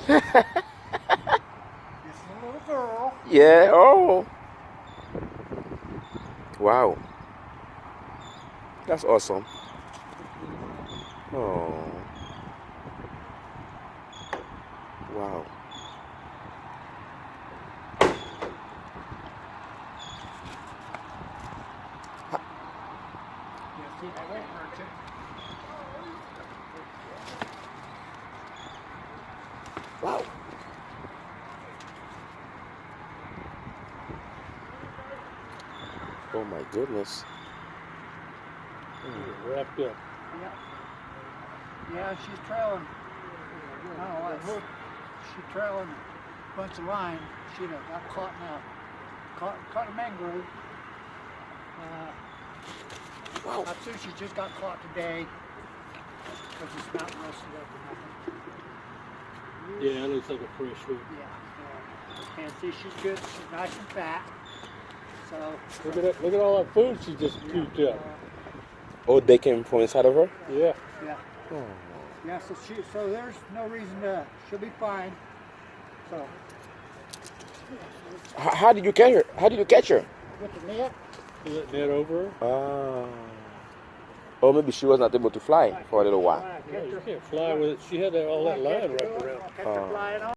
This is a little girl. Yeah, oh. Wow. That's awesome. Oh. Wow. Yeah, see, that won't hurt you. Wow. Oh my goodness. Wrapped up. Yeah. Yeah, she's trailing. I don't know what hook. She's trailing a bunch of line. She done got caught in caught in a mangrove. Wow. I think she just got caught today because it's not rusted up or nothing. Yeah, it looks like a fresh hook. Yeah. And see, she's good. She's nice and fat. So. Look at that! Look at all that food she just scooped up. Oh, they came from inside of her? Yeah. Yeah. Oh. Yeah. So there's no reason to. She'll be fine. So. How did you catch her? How did you catch her? With the net. You let net over her? Ah. Oh, maybe she was not able to fly for a little while. Yeah, you can't fly with it. She had all that line wrapped around. Catch her flying on.